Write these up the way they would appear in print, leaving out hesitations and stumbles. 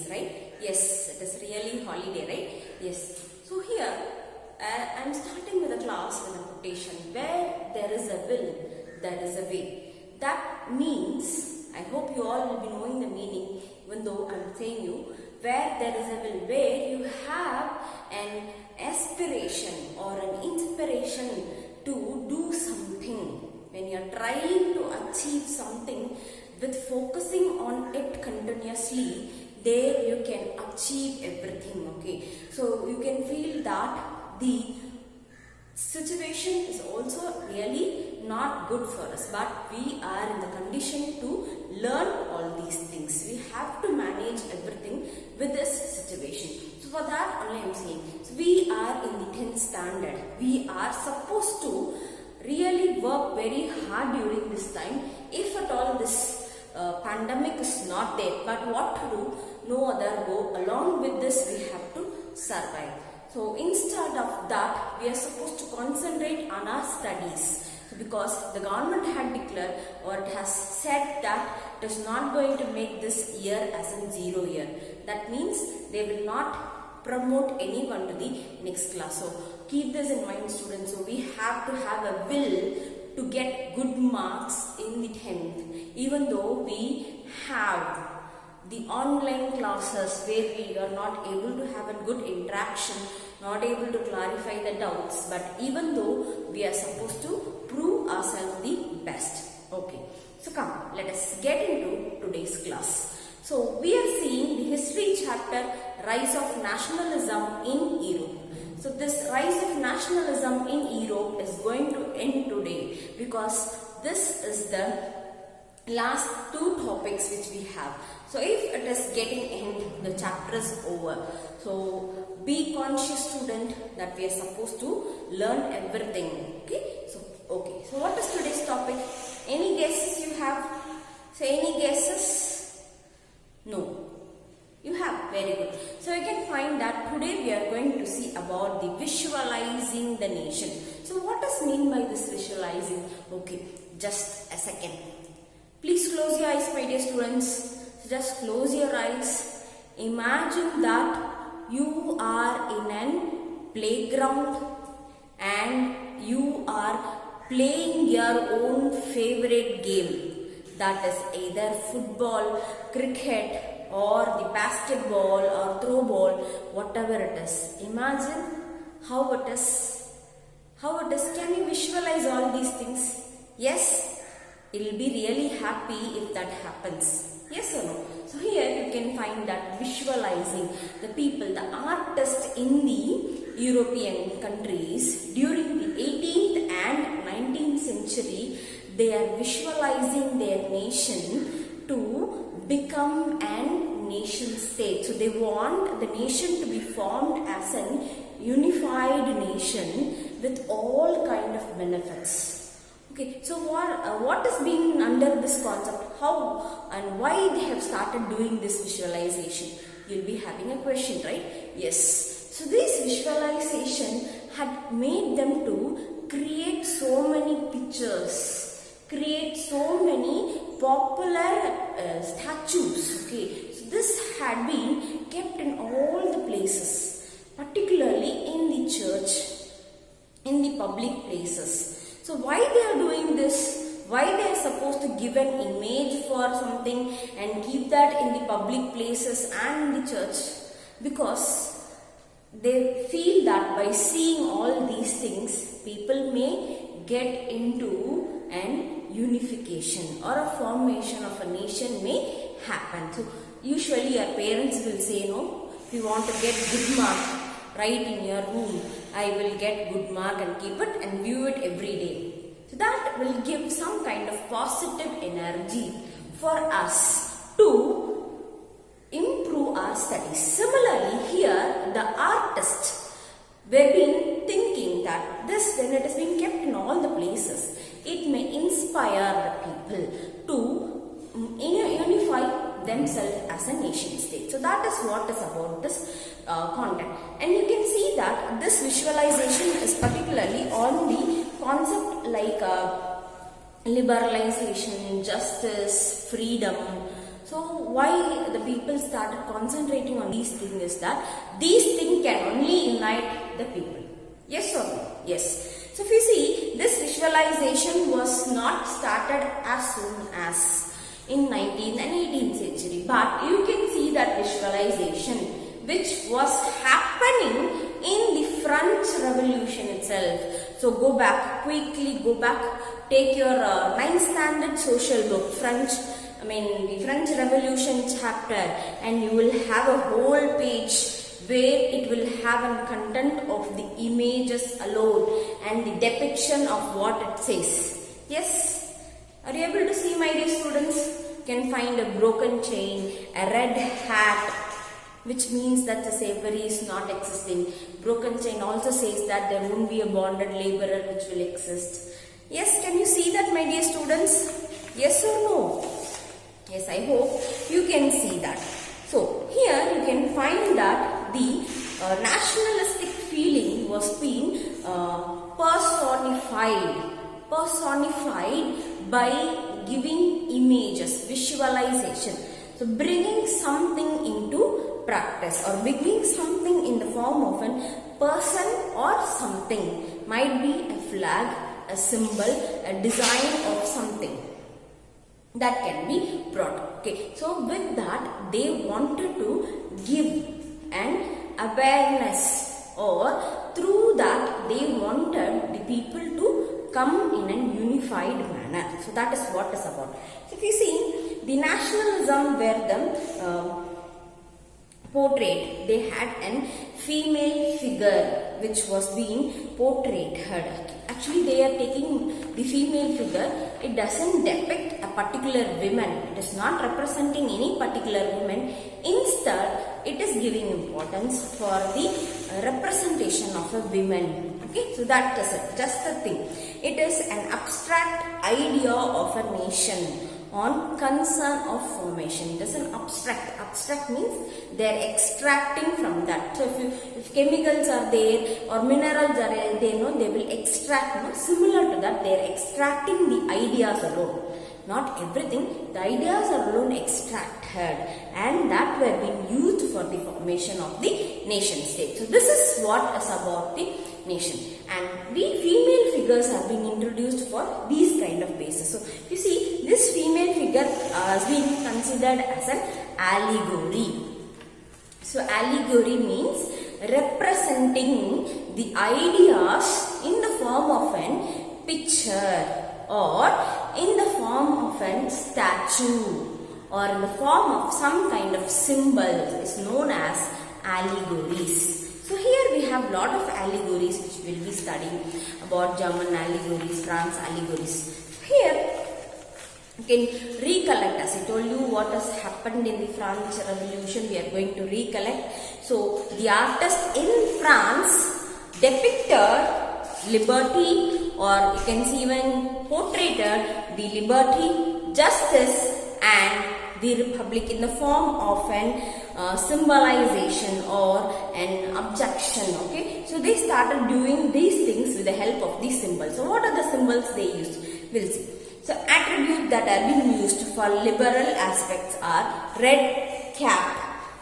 holidays, right? Yes, it is really holiday, right? Yes. So here, I am starting with a class with a quotation. Where there is a will, there is a way. That means, I hope you all will be knowing the meaning, even though I am saying you, where there is a will, where you have an aspiration or an inspiration to do something. When you are trying to achieve something with focusing on it continuously, there you can achieve everything, okay. So you can feel that the situation is also really not good for us, but we are in the condition to learn all these things. We have to manage everything with this situation. So for that only I am saying, so we are in the 10th standard. We are supposed to really work very hard during this time. If at all this pandemic is not there, but what to do? No other go. Along with this, we have to survive. So instead of that, we are supposed to concentrate on our studies, because the government had declared or it has said that it is not going to make this year as a 0 year. That means they will not promote anyone to the next class. So keep this in mind, students. So we have to have a will to get good marks in the 10th, even though we have the online classes where we are not able to have a good interaction, not able to clarify the doubts, but even though we are supposed to prove ourselves the best. Okay, so come, let us get into today's class. So we are seeing the history chapter, Rise of Nationalism in Europe. So this rise of nationalism in Europe is going to end today, because this is the last 2 topics which we have. So if it is getting end, the chapter is over. So be conscious, student, that we are supposed to learn everything. Okay. So what is today's topic? Any guesses you have? So any guesses? No. You have? Very good. So you can find that today we are going to see about the visualizing the nation. So what does mean by this visualizing? Okay, just a second. Please close your eyes, my dear students. Just close your eyes. Imagine that you are in a playground and you are playing your own favorite game. That is either football, cricket, or the basketball or throw ball, whatever it is. Imagine how it is. Can you visualize all these things? Yes? You will be really happy if that happens. Yes or no? So here you can find that visualizing the people, the artists in the European countries during the 18th and 19th century, they are visualizing their nation to become an nation state. So they want the nation to be formed as an unified nation with all kind of benefits. Okay, so what is being under this concept? How and why they have started doing this visualization? You'll be having a question, right? Yes. So this visualization had made them to create so many pictures, create so many popular statues. Okay, so this had been kept in all the places, particularly in the church, in the public places. So why they are doing this? Why they are supposed to give an image for something and keep that in the public places and in the church? Because they feel that by seeing all these things, people may get into an unification or a formation of a nation may happen. So usually your parents will say, no, if you want to get good mark, write in your room, I will get good mark, and keep it and view it every day. So that will give some kind of positive energy for us to improve our studies. Similarly, here the artists were been thinking that this, when it is being kept in all the places, it may inspire the people to unify themselves as a nation state. So that is what is about this content. And you can see that this visualization is particularly on the concept like liberalization, justice, freedom, So why the people started concentrating on these things is that these things can only unite the people. Yes or no? Yes. So if you see, this visualization was not started as soon as in 19th and 18th century, but you can see that visualization which was happening in the French Revolution itself. So go back, quickly go back, take your 9th standard social book, the French Revolution chapter, and you will have a whole page where it will have a content of the images alone and the depiction of what it says. Yes? Are you able to see, my dear students? You can find a broken chain, a red hat, which means that the slavery is not existing. Broken chain also says that there won't be a bonded laborer which will exist. Yes, can you see that, my dear students? Yes or no? Yes, I hope you can see that. So, here you can find that the nationalistic feeling was being personified by giving images, visualization. So, bringing something into practice or bringing something in the form of a person or something. Might be a flag, a symbol, a design of something that can be brought. Okay, so with that they wanted to give an awareness, or through that they wanted the people to come in a unified manner. So that is what is about. So if you see, the nationalism where the portrait, they had an female figure which was being portrayed. Actually they are taking the female figure, it doesn't depict a particular woman, it is not representing any particular woman. Instead it is giving importance for the representation of a woman. Okay, so that is it, just the thing. It is an abstract idea of a nation on concern of formation. It is an abstract. Abstract means they are extracting from that. So if chemicals are there or minerals are there, they will extract. Similar to that, they are extracting the ideas alone. Not everything. The ideas are alone extracted, and that were being used for the formation of the nation state. So this is what is about the nation, and the female figures have been introduced for these kind of bases. So you see, this female figure has been considered as an allegory. So allegory means representing the ideas in the form of a picture, or in the form of a statue, or in the form of some kind of symbol is known as allegories. So here we have lot of allegories which we will be studying about German allegories, France allegories. Here you can recollect, as I told you, what has happened in the French Revolution. We are going to recollect. So the artist in France depicted liberty, or you can see even portrayed the liberty, justice and the republic in the form of an symbolization or an objection. Okay, so they started doing these things with the help of these symbols. So what are the symbols they used? We'll see. So attributes that are being used for liberal aspects are red cap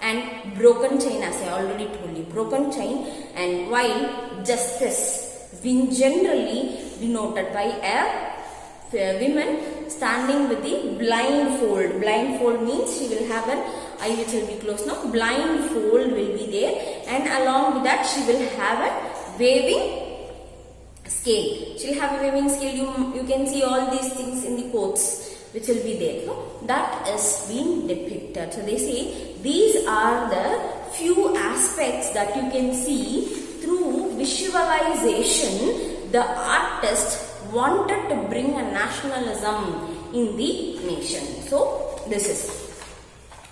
and broken chain, as I already told you, broken chain, and while justice is being generally denoted by a woman standing with the blindfold. Blindfold means she will have an eye which will be closed. Now blindfold will be there, and along with that she will have a waving scale. She will have a waving scale. You can see all these things in the quotes which will be there. So that is being depicted. So they say these are the few aspects that you can see through visualization. The artist wanted to bring a nationalism in the nation. So this is.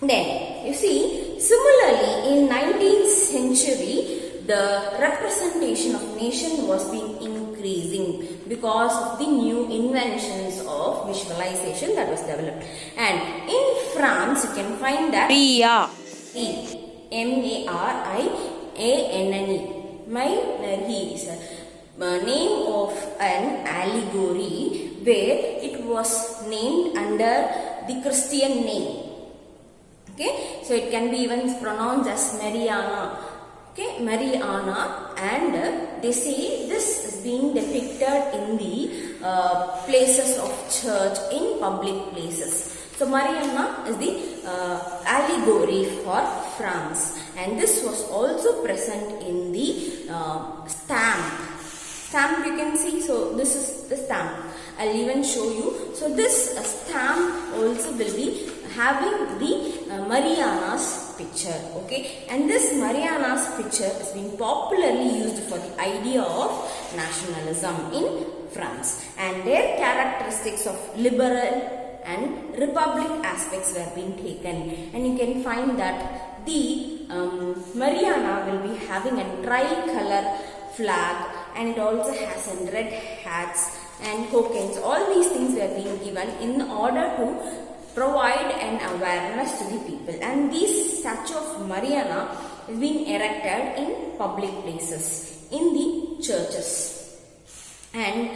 Then you see, similarly in 19th century the representation of nation was being increasing because of the new inventions of visualization that was developed. And in France you can find that Marianne. He is a name of an allegory where it was named under the Christian name. Okay, so it can be even pronounced as Mariana. Okay, Mariana, and they say this is being depicted in the places of church, in public places. So Mariana is the allegory for France, and this was also present in the stamp. Stamp you can see. So this is the stamp. I'll even show you. So this stamp also will be having the Mariana's picture. Okay, and this Mariana's picture is being popularly used for the idea of nationalism in France, and their characteristics of liberal and republic aspects were being taken, and you can find that the Mariana will be having a tricolor flag, and it also has a red hats and tokens. All these things were being given in order to provide an awareness to the people, and this statue of Mariana is being erected in public places, in the churches, and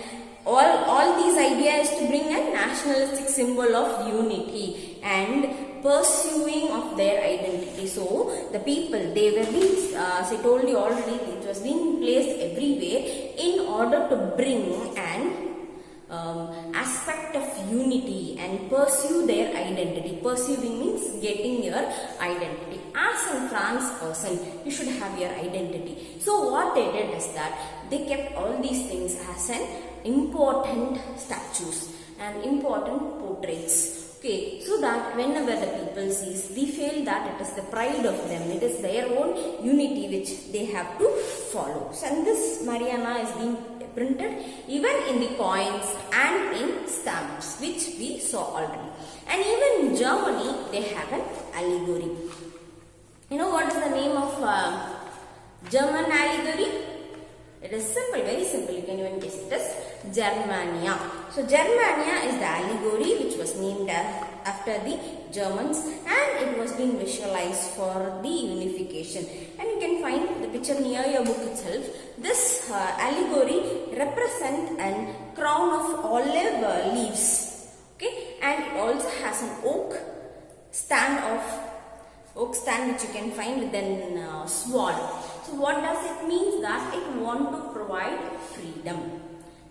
all these ideas to bring a nationalistic symbol of unity and pursuing of their identity. So the people, they were being, as I told you already, it was being placed everywhere in order to bring an aspect of unity and pursue their identity. Pursuing means getting your identity. As a France person, you should have your identity. So what they did is that they kept all these things as an important statues and important portraits. Okay, so that whenever the people sees, they feel that it is the pride of them, it is their own unity which they have to follow. So, and this Mariana is being printed even in the coins and in stamps, which we saw already. And even in Germany, they have an allegory. You know what is the name of German allegory? It is simple, very simple. You can even guess it as Germania. So Germania is the allegory which was named after the Germans, and it was being visualized for the unification. And you can find the picture near your book itself. This allegory represents a crown of olive leaves. Okay, and it also has an oak stand which you can find with a sword. So what does it mean? That it want to provide freedom.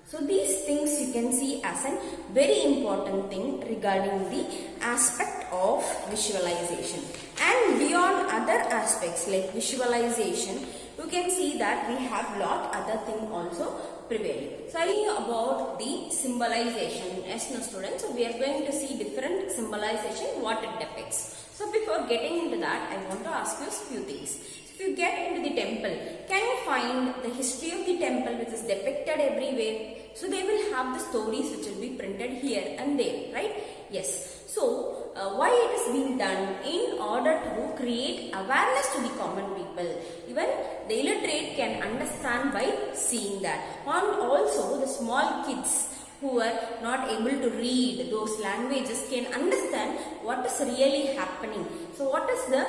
So these things you can see as a very important thing regarding the aspect of visualization. And beyond other aspects like visualization, you can see that we have lot other thing also prevailing. So I know about the symbolization. Yes, no students, so we are going to see different symbolization, what it depicts. So before getting into that, I want to ask you a few things. If you get into the temple, can you find the history of the temple which is depicted everywhere? So they will have the stories which will be printed here and there, right? Yes. So why it is being done? In order to create awareness to the common people. Even the illiterate can understand by seeing that. And also the small kids who are not able to read those languages can understand what is really happening. So what is the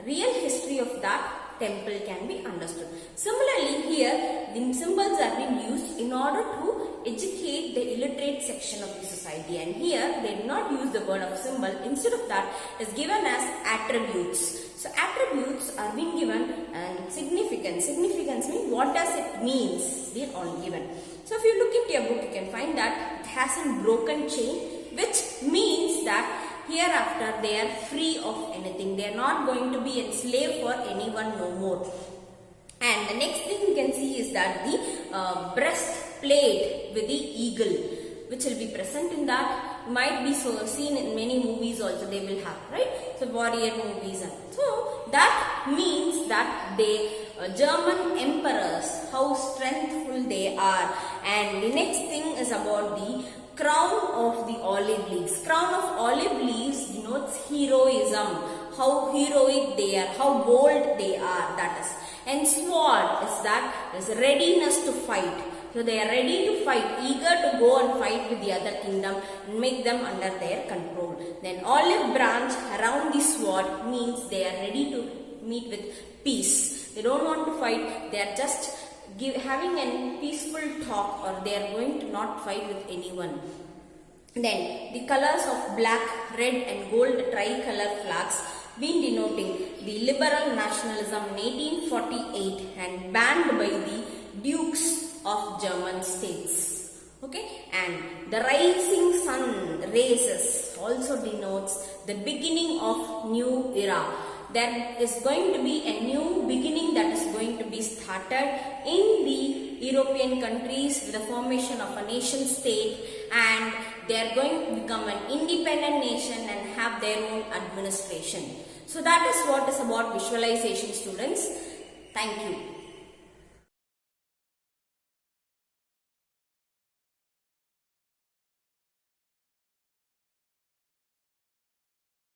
real history of that temple can be understood. Similarly, here the symbols are being used in order to educate the illiterate section of the society, and here they do not use the word of symbol. Instead of that, it is given as attributes. So attributes are being given and significance. Significance means what does it means? They are all given. So if you look into your book, you can find that it has a broken chain, which means that hereafter they are free of anything. They are not going to be enslaved for anyone no more. And the next thing you can see is that the breastplate with the eagle, which will be present in that, might be so seen in many movies also they will have, right? So warrior movies. And so that means that they German emperors, how strengthful they are. And the next thing is about the crown of the olive leaves. Crown of olive leaves denotes heroism, how heroic they are, how bold they are, that is. And sword is that is readiness to fight. So they are ready to fight, eager to go and fight with the other kingdom and make them under their control. Then olive branch around the sword means they are ready to meet with peace. They don't want to fight, they are just having a peaceful talk, or they are going to not fight with anyone. Then the colors of black, red and gold tricolor flags been denoting the liberal nationalism in 1848 and banned by the dukes of German states. Okay, and the rising sun races also denotes the beginning of new era. There is going to be a new beginning that is going to be started in the European countries with the formation of a nation state, and they are going to become an independent nation and have their own administration. So that is what is about visualization, students. Thank you.